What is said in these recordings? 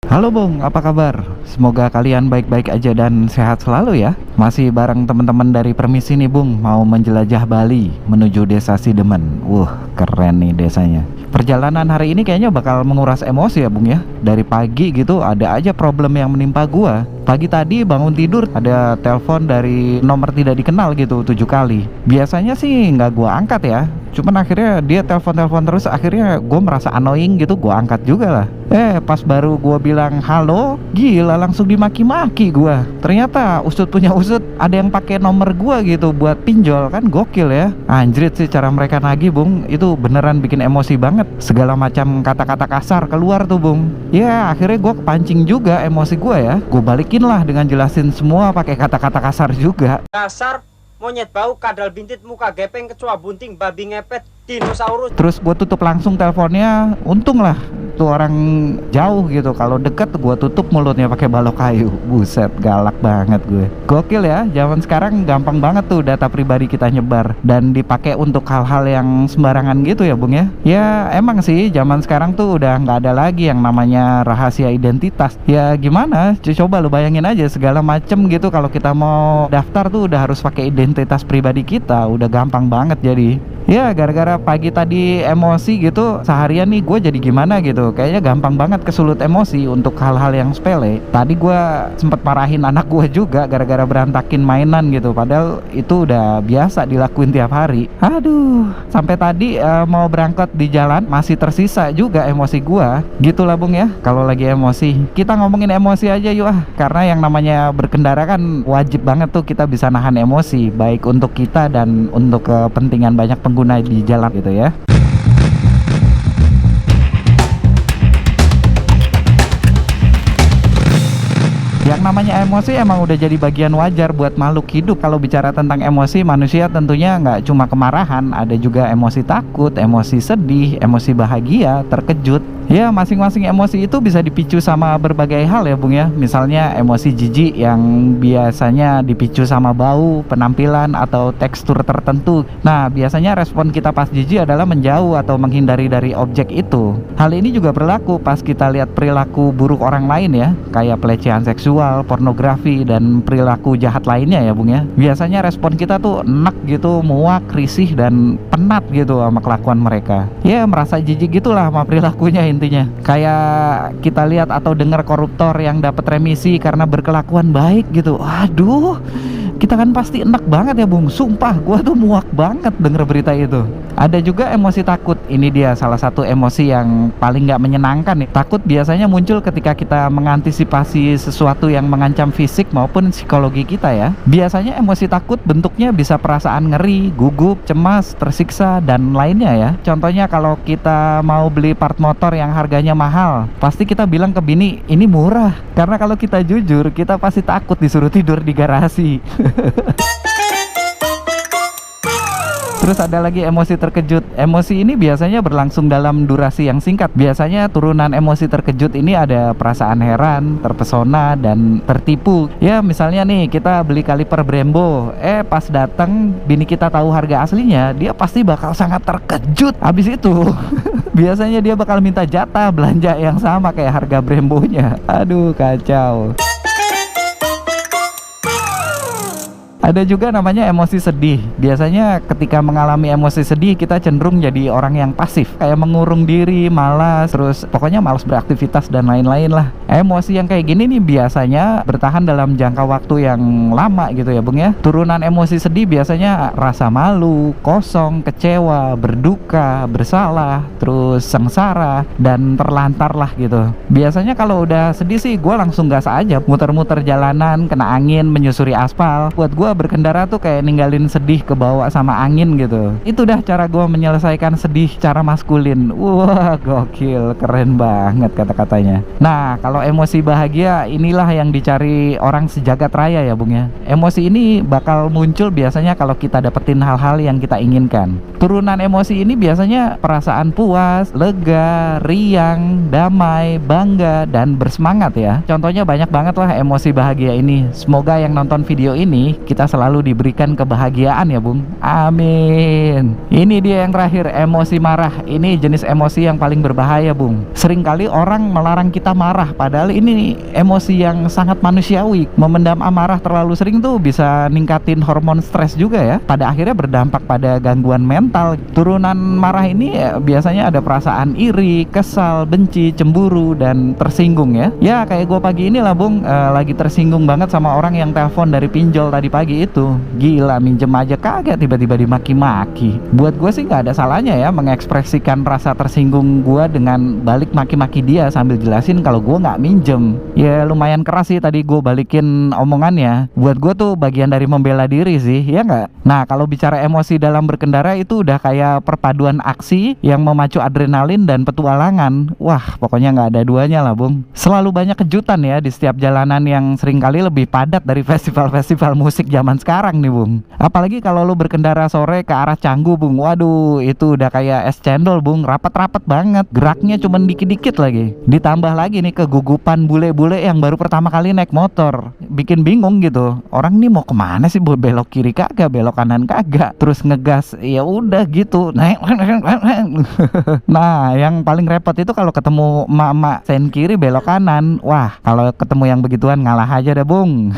Halo Bung, apa kabar? Semoga kalian baik-baik aja dan sehat selalu ya. Masih bareng teman-teman dari Permisi nih Bung, mau menjelajah Bali menuju Desa Sidemen. Keren nih desanya. Perjalanan hari ini kayaknya bakal menguras emosi ya Bung ya. Dari pagi gitu ada aja problem yang menimpa gua. Pagi tadi bangun tidur ada telepon dari nomor tidak dikenal gitu 7 kali. Biasanya sih nggak gua angkat ya. Cuman akhirnya dia telepon-telepon terus, akhirnya gue merasa annoying gitu, gue angkat juga lah. Pas baru gue bilang halo, gila langsung dimaki-maki gue. Ternyata usut punya usut, ada yang pakai nomor gue gitu buat pinjol, kan gokil ya. Anjrit sih cara mereka nagih Bung, itu beneran bikin emosi banget. Segala macam kata-kata kasar keluar tuh Bung. Ya akhirnya gue kepancing juga emosi gue ya. Gue balikin lah dengan jelasin semua pakai kata-kata kasar juga. Dasar monyet bau, kadal bintit, muka gepeng, kecoa bunting, babi ngepet, dinosaurus. Terus gue tutup langsung teleponnya. Untung lah tuh orang jauh gitu. Kalau deket gue tutup mulutnya pakai balok kayu. Buset, galak banget gue. Gokil ya, zaman sekarang gampang banget tuh data pribadi kita nyebar dan dipakai untuk hal-hal yang sembarangan gitu ya Bung ya. Ya emang sih zaman sekarang tuh udah nggak ada lagi yang namanya rahasia identitas. Ya gimana? Coba lu bayangin aja segala macem gitu. Kalau kita mau daftar tuh udah harus pakai identitas pribadi kita. Udah gampang banget jadi. Ya gara-gara pagi tadi emosi gitu, seharian nih gue jadi gimana gitu. Kayaknya gampang banget kesulut emosi untuk hal-hal yang sepele. Tadi gue sempet marahin anak gue juga gara-gara berantakin mainan gitu. Padahal itu udah biasa dilakuin tiap hari. Aduh, sampai tadi mau berangkat di jalan masih tersisa juga emosi gue. Gitulah Bung ya, kalau lagi emosi. Kita ngomongin emosi aja yuk karena yang namanya berkendara kan wajib banget tuh kita bisa nahan emosi. Baik untuk kita dan untuk kepentingan banyak pengguna di jalan gitu ya. Yang namanya emosi emang udah jadi bagian wajar buat makhluk hidup. Kalau bicara tentang emosi, manusia tentunya nggak cuma kemarahan, ada juga emosi takut, emosi sedih, emosi bahagia, terkejut. Ya masing-masing emosi itu bisa dipicu sama berbagai hal ya Bung ya. Misalnya emosi jijik yang biasanya dipicu sama bau, penampilan, atau tekstur tertentu. Nah biasanya respon kita pas jijik adalah menjauh atau menghindari dari objek itu. Hal ini juga berlaku pas kita lihat perilaku buruk orang lain ya, kayak pelecehan seksual, pornografi, dan perilaku jahat lainnya ya Bung ya. Biasanya respon kita tuh enak gitu, muak, risih, dan penat gitu sama kelakuan mereka. Ya merasa jijik gitulah sama perilakunya intinya. Kayak kita lihat atau dengar koruptor yang dapat remisi karena berkelakuan baik gitu. Aduh, kita kan pasti enak banget ya Bung. Sumpah gua tuh muak banget denger berita itu. Ada juga emosi takut. Ini dia salah satu emosi yang paling nggak menyenangkan nih. Takut biasanya muncul ketika kita mengantisipasi sesuatu yang mengancam fisik maupun psikologi kita ya. Biasanya emosi takut bentuknya bisa perasaan ngeri, gugup, cemas, tersiksa, dan lainnya ya. Contohnya kalau kita mau beli part motor yang harganya mahal, pasti kita bilang ke bini ini murah. Karena kalau kita jujur, kita pasti takut disuruh tidur di garasi. Terus ada lagi emosi terkejut. Emosi ini biasanya berlangsung dalam durasi yang singkat. Biasanya turunan emosi terkejut ini ada perasaan heran, terpesona, dan tertipu. Ya misalnya nih kita beli kaliper Brembo, pas datang bini kita tahu harga aslinya, dia pasti bakal sangat terkejut. Habis itu biasanya dia bakal minta jatah belanja yang sama kayak harga Brembonya. Aduh kacau. Ada juga namanya emosi sedih. Biasanya ketika mengalami emosi sedih kita cenderung jadi orang yang pasif, kayak mengurung diri, malas, terus pokoknya malas beraktivitas dan lain-lain lah. Emosi yang kayak gini nih biasanya bertahan dalam jangka waktu yang lama gitu ya Bung ya. Turunan emosi sedih biasanya rasa malu, kosong, kecewa, berduka, bersalah, terus sengsara, dan terlantar lah gitu. Biasanya kalau udah sedih sih gue langsung gas aja, muter-muter jalanan, kena angin, menyusuri aspal. Buat gue berkendara tuh kayak ninggalin sedih ke bawah sama angin gitu. Itu dah cara gue menyelesaikan sedih cara maskulin. Wah gokil, keren banget kata-katanya. Nah kalau emosi bahagia inilah yang dicari orang sejagat raya ya Bung ya. Emosi ini bakal muncul biasanya kalau kita dapetin hal-hal yang kita inginkan. Turunan emosi ini biasanya perasaan puas, lega, riang, damai, bangga, dan bersemangat ya. Contohnya banyak banget lah emosi bahagia ini. Semoga yang nonton video ini kita selalu diberikan kebahagiaan ya Bung. Amin. Ini dia yang terakhir, emosi marah. Ini jenis emosi yang paling berbahaya Bung. Seringkali orang melarang kita marah Padahal ini emosi yang sangat manusiawi. Memendam amarah terlalu sering tuh bisa ningkatin hormon stres juga ya. Pada akhirnya berdampak pada gangguan mental. Turunan marah ini biasanya ada perasaan iri, kesal, benci, cemburu, dan tersinggung ya. Ya kayak gue pagi ini lah Bung, lagi tersinggung banget sama orang yang telepon dari pinjol tadi pagi itu. Gila, minjem aja kagak, tiba-tiba dimaki-maki. Buat gue sih nggak ada salahnya ya mengekspresikan rasa tersinggung gue dengan balik maki-maki dia sambil jelasin kalau gue nggak minjem. Ya lumayan keras sih tadi gue balikin omongannya. Buat gue tuh bagian dari membela diri sih, ya nggak? Nah kalau bicara emosi dalam berkendara itu udah kayak perpaduan aksi yang memacu adrenalin dan petualangan. Wah pokoknya nggak ada duanya lah Bung. Selalu banyak kejutan ya di setiap jalanan yang seringkali lebih padat dari festival-festival musik zaman sekarang nih Bung. Apalagi kalau lu berkendara sore ke arah Canggu Bung. Waduh itu udah kayak es cendol Bung, rapat-rapat banget. Geraknya cuman dikit-dikit lagi. Ditambah lagi nih kegugupan bule-bule yang baru pertama kali naik motor. Bikin bingung gitu. Orang nih mau kemana sih? Belok kiri kagak, belok kanan kagak. Terus ngegas, ya udah gitu. Nah, yang paling repot itu kalau ketemu emak-emak sen kiri belok kanan. Wah, kalau ketemu yang begituan ngalah aja dah Bung.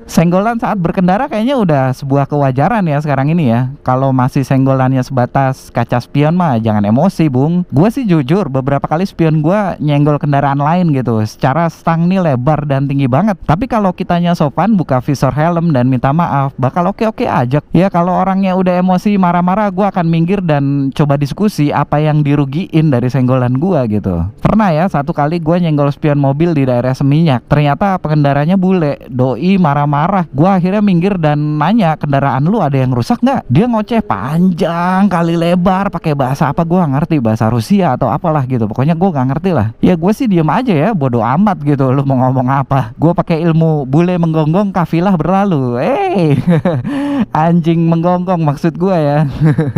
Senggolan saat berkendara kayaknya udah sebuah kewajaran ya sekarang ini ya. Kalau masih senggolannya sebatas kaca spion mah jangan emosi Bung. Gue sih jujur beberapa kali spion gue nyenggol kendaraan lain gitu. Secara stang nih lebar dan tinggi banget. Tapi kalau kitanya sopan buka visor helm dan minta maaf, bakal oke-oke aja. Ya kalau orangnya udah emosi marah-marah, gue akan minggir dan coba diskusi apa yang dirugiin dari senggolan gue gitu. Pernah ya satu kali gue nyenggol spion mobil di daerah Seminyak. Ternyata pengendaranya bule. Doi marah-marah. Gue akhirnya minggir dan nanya, kendaraan lu ada yang rusak nggak? Dia ngoceh panjang kali lebar pakai bahasa apa gue ngerti, bahasa Rusia atau apalah gitu. Pokoknya gue nggak ngerti lah. Ya gue sih diem aja ya, bodo amat gitu. Lu mau ngomong apa? Gue pakai ilmu bule menggonggong kafilah berlalu. Anjing menggonggong maksud gue ya.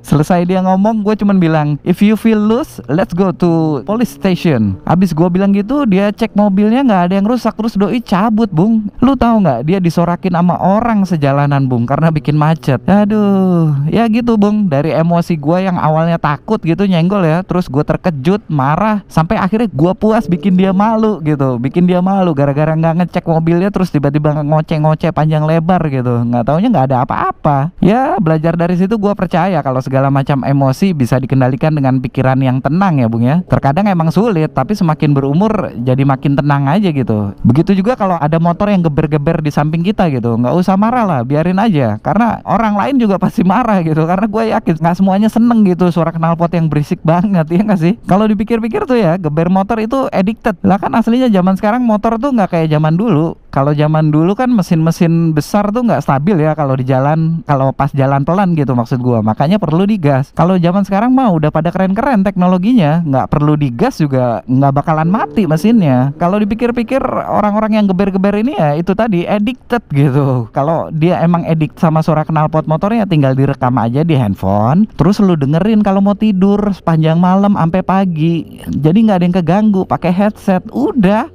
Selesai dia ngomong, gue cuman bilang, if you feel loose, let's go to police station. Abis gue bilang gitu, dia cek mobilnya nggak ada yang rusak. Terus doi cabut Bung. Lu tahu nggak? Dia disorakin sama orang sejalanan Bung karena bikin macet. Aduh, ya gitu Bung. Dari emosi gue yang awalnya takut gitu nyenggol ya, terus gue terkejut, marah, sampai akhirnya gue puas bikin dia malu gitu. Bikin dia malu gara-gara nggak ngecek mobilnya, terus tiba-tiba ngoceh-ngoceh panjang lebar gitu. Nggak taunya nggak ada apa-apa. Ya belajar dari situ gue percaya kalau segala macam emosi bisa dikendalikan dengan pikiran yang tenang ya Bung ya. Terkadang emang sulit, tapi semakin berumur jadi makin tenang aja gitu. Begitu juga kalau ada motor yang geber-geber di samping kita gitu, nggak usah marah lah, biarin aja. Karena orang lain juga pasti marah gitu. Karena gue yakin nggak semuanya seneng gitu suara knalpot yang berisik banget, ya nggak sih? Kalau dipikir-pikir tuh ya, geber motor itu addicted. Lah kan aslinya zaman sekarang motor tuh nggak kayak zaman dulu. Kalau zaman dulu kan mesin-mesin besar tuh nggak stabil ya kalau di jalan, kalau pas jalan pelan gitu maksud gua. Makanya perlu digas. Kalau zaman sekarang mah udah pada keren-keren teknologinya, nggak perlu digas juga nggak bakalan mati mesinnya. Kalau dipikir-pikir orang-orang yang geber-geber ini ya itu tadi addicted gitu. Kalau dia emang addict sama suara knalpot motornya, tinggal direkam aja di handphone, terus lu dengerin kalau mau tidur sepanjang malam sampai pagi. Jadi nggak ada yang keganggu, pakai headset, udah.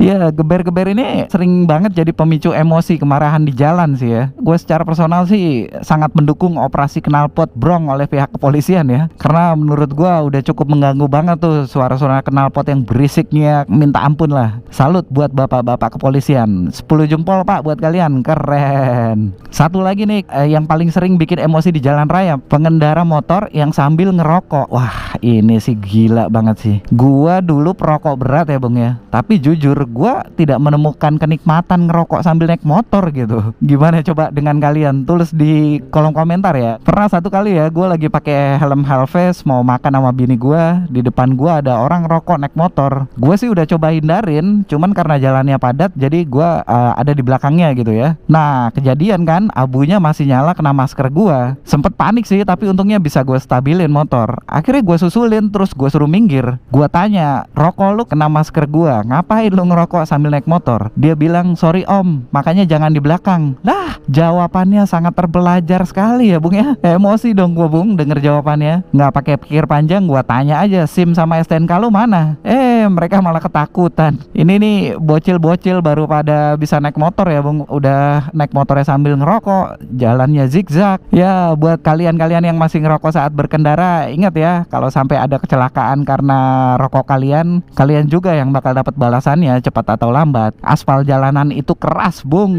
Ya geber-geber ini sering banget jadi pemicu emosi kemarahan di jalan sih ya. Gue secara personal sih sangat mendukung operasi knalpot brong oleh pihak kepolisian ya. Karena menurut gue udah cukup mengganggu banget tuh suara-suara knalpot yang berisiknya minta ampun lah. Salut buat bapak-bapak kepolisian. 10 jempol Pak buat kalian, keren. Satu lagi nih yang paling sering bikin emosi di jalan raya, pengendara motor yang sambil ngerokok. Wah ini sih gila banget sih. Gua dulu perokok berat ya Bung ya. Tapi jujur gua tidak menemukan kenikmatan ngerokok sambil naik motor gitu. Gimana coba dengan kalian? Tulis di kolom komentar ya. Pernah satu kali ya gua lagi pakai helm Halves mau makan sama bini gua, di depan gua ada orang rokok naik motor. Gua sih udah coba hindarin, cuman karena jalannya padat jadi gua ada di belakangnya gitu ya. Nah kejadian kan abunya masih nyala kena masker gua. Sempet panik sih tapi untungnya bisa gua stabilin motor. Akhirnya gua susulin terus gua suruh minggir. Gua tanya, rokok lu kena masker gua, ngapain lu ngerokok sambil naik motor? Dia bilang, sorry om, makanya jangan di belakang. Lah jawabannya sangat terbelajar sekali ya Bung ya. Emosi dong gua Bung denger jawabannya. Nggak pakai pikir panjang, gua tanya aja SIM sama STNK lu mana? Mereka malah ketakutan. Ini nih bocil-bocil baru pada bisa naik motor ya Bung. Udah naik motornya sambil ngerokok, jalannya zigzag. Ya buat kalian-kalian yang masih ngerokok saat berkendara, ingat ya kalau sampai ada kecelakaan karena rokok kalian juga yang bakal dapat balasannya. cepat atau lambat. Aspal jalanan itu keras, Bung.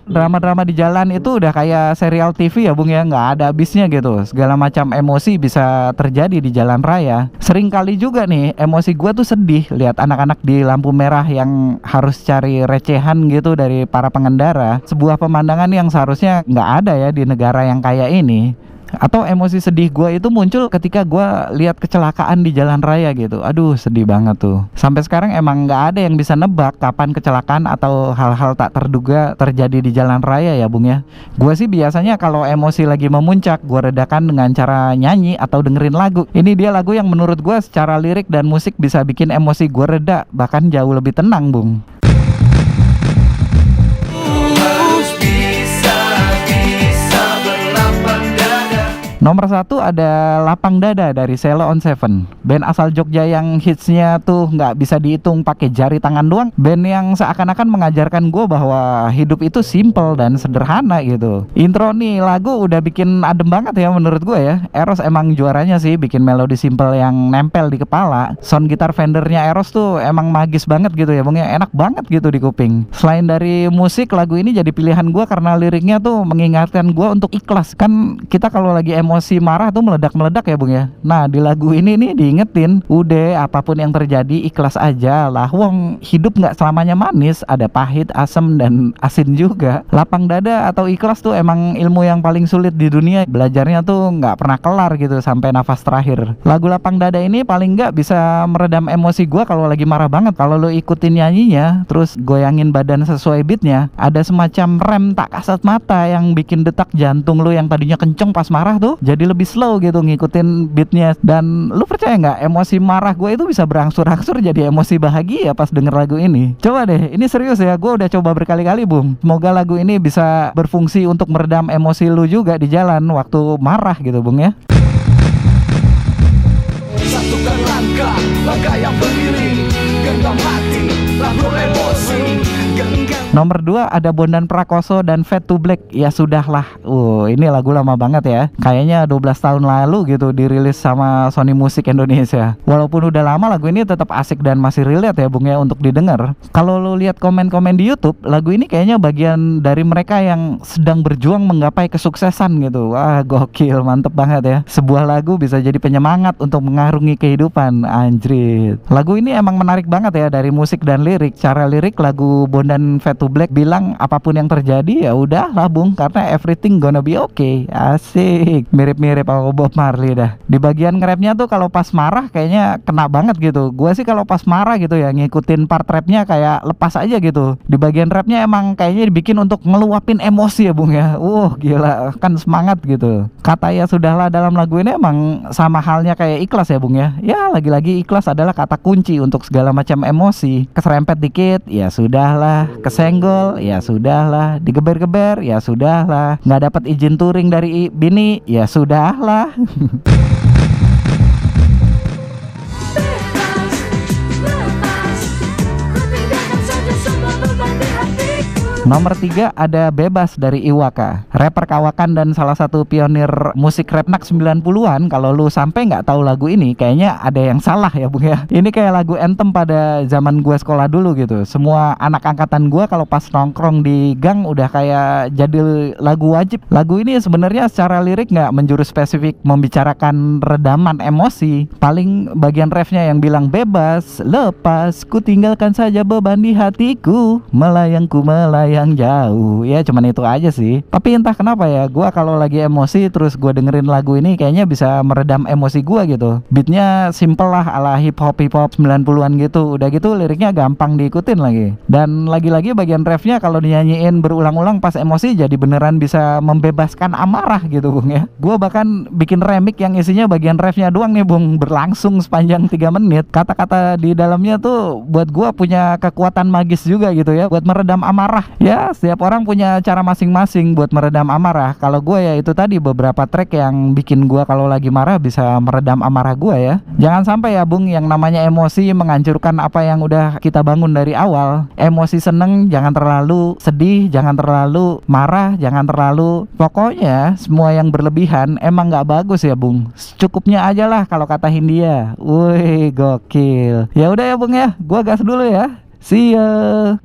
Drama-drama di jalan itu udah kayak serial TV ya, Bung ya, nggak ada habisnya gitu. Segala macam emosi bisa terjadi di jalan raya. Sering kali juga nih emosi gua tuh sedih lihat anak-anak di lampu merah yang harus cari recehan gitu dari para pengendara. Sebuah pemandangan yang seharusnya nggak ada ya di negara yang kayak ini. Atau emosi sedih gue itu muncul ketika gue lihat kecelakaan di jalan raya gitu. Aduh, sedih banget tuh. Sampai sekarang emang nggak ada yang bisa nebak kapan kecelakaan atau hal-hal tak terduga terjadi di jalan raya ya, Bung ya. Gue sih biasanya kalau emosi lagi memuncak, gue redakan dengan cara nyanyi atau dengerin lagu. Ini dia lagu yang menurut gue secara lirik dan musik bisa bikin emosi gue reda, bahkan jauh lebih tenang, Bung. Nomor 1 ada Lapang Dada dari Sheila on 7. Band asal Jogja yang hitsnya tuh nggak bisa dihitung pakai jari tangan doang. Band yang seakan-akan mengajarkan gue bahwa hidup itu simple dan sederhana gitu. Intro nih lagu udah bikin adem banget ya menurut gue ya. Eros emang juaranya sih bikin melodi simple yang nempel di kepala. Sound gitar Fendernya Eros tuh emang magis banget gitu ya, Bung ya. Enak banget gitu di kuping. Selain dari musik, lagu ini jadi pilihan gue karena liriknya tuh mengingatkan gue untuk ikhlas. Kan kita kalau lagi emosi marah tuh meledak-meledak ya, Bung ya. Nah, di lagu ini nih diingetin, udah apapun yang terjadi ikhlas aja lah. Wong hidup nggak selamanya manis, ada pahit, asem dan asin juga. Lapang dada atau ikhlas tuh emang ilmu yang paling sulit di dunia. Belajarnya tuh nggak pernah kelar gitu sampai nafas terakhir. Lagu Lapang Dada ini paling nggak bisa meredam emosi gua kalau lagi marah banget. Kalau lo ikutin nyanyinya, terus goyangin badan sesuai beatnya, ada semacam rem tak kasat mata yang bikin detak jantung lo yang tadinya kenceng pas marah tuh jadi lebih slow gitu ngikutin beatnya. Dan lu percaya nggak, emosi marah gue itu bisa berangsur-angsur jadi emosi bahagia pas denger lagu ini. Coba deh, ini serius ya, gue udah coba berkali-kali, Bung. Semoga lagu ini bisa berfungsi untuk meredam emosi lu juga di jalan waktu marah gitu, Bung ya. Satukan langkah yang berdiri, genggam hati, lalu emosi. Nomor 2 ada Bondan Prakoso dan Fade to Black, Ya Sudahlah. Ini lagu lama banget ya. Kayaknya 12 tahun lalu gitu dirilis sama Sony Music Indonesia. Walaupun udah lama, lagu ini tetap asik dan masih relate ya, Bung ya, untuk didengar. Kalau lo lihat komen-komen di YouTube, lagu ini kayaknya bagian dari mereka yang sedang berjuang menggapai kesuksesan gitu. Wah, gokil, mantep banget ya. Sebuah lagu bisa jadi penyemangat untuk mengarungi kehidupan, anjrit. Lagu ini emang menarik banget ya dari musik dan lirik. Cara lirik lagu Bondan Fade to Black bilang apapun yang terjadi ya udahlah, Bung, karena everything gonna be okay. Asik, mirip-mirip sama Bob Marley dah. Di bagian nge-rapnya tuh kalau pas marah kayaknya kena banget gitu. Gua sih kalau pas marah gitu ya ngikutin part rapnya kayak lepas aja gitu. Di bagian rapnya emang kayaknya dibikin untuk ngeluapin emosi ya, Bung ya. Gila, kan semangat gitu. Kata Ya Sudahlah dalam lagu ini emang sama halnya kayak ikhlas ya, Bung ya. Ya lagi-lagi ikhlas adalah kata kunci untuk segala macam emosi. Keserempet dikit, ya sudahlah. Kesenggol, ya sudahlah. Digeber-geber, ya sudahlah. Nggak dapat izin touring dari bini, ya sudahlah. Nomor 3 ada Bebas dari Iwaka. Rapper kawakan dan salah satu pionir musik rap nak 90-an. Kalau lu sampai nggak tahu lagu ini, kayaknya ada yang salah ya, Bung ya. Ini kayak lagu anthem pada zaman gua sekolah dulu gitu. Semua anak angkatan gua kalau pas nongkrong di gang udah kayak jadi lagu wajib. Lagu ini sebenarnya secara lirik nggak menjurus spesifik membicarakan redaman emosi. Paling bagian refnya yang bilang bebas, lepas, ku tinggalkan saja beban di hatiku, melayangku melayang yang jauh. Ya cuman itu aja sih. Tapi entah kenapa ya, gua kalau lagi emosi terus gua dengerin lagu ini kayaknya bisa meredam emosi gua gitu. Beatnya simple lah ala hip hop 90-an gitu. Udah gitu liriknya gampang diikutin lagi. Dan lagi-lagi bagian refnya kalau dinyanyiin berulang-ulang pas emosi jadi beneran bisa membebaskan amarah gitu, Bung ya. Gua bahkan bikin remix yang isinya bagian refnya doang nih, Bung, berlangsung sepanjang 3 menit. Kata-kata di dalamnya tuh buat gua punya kekuatan magis juga gitu ya, buat meredam amarah. Ya, setiap orang punya cara masing-masing buat meredam amarah. Kalau gue ya itu tadi beberapa track yang bikin gue kalau lagi marah bisa meredam amarah gue ya. Jangan sampai ya, Bung, yang namanya emosi menghancurkan apa yang udah kita bangun dari awal. Emosi seneng jangan terlalu, sedih jangan terlalu, marah jangan terlalu. Pokoknya semua yang berlebihan emang nggak bagus ya, Bung. Cukupnya aja lah kalau kata Hindia. Wih, gokil. Ya udah ya, Bung ya, gue gas dulu ya. See ya.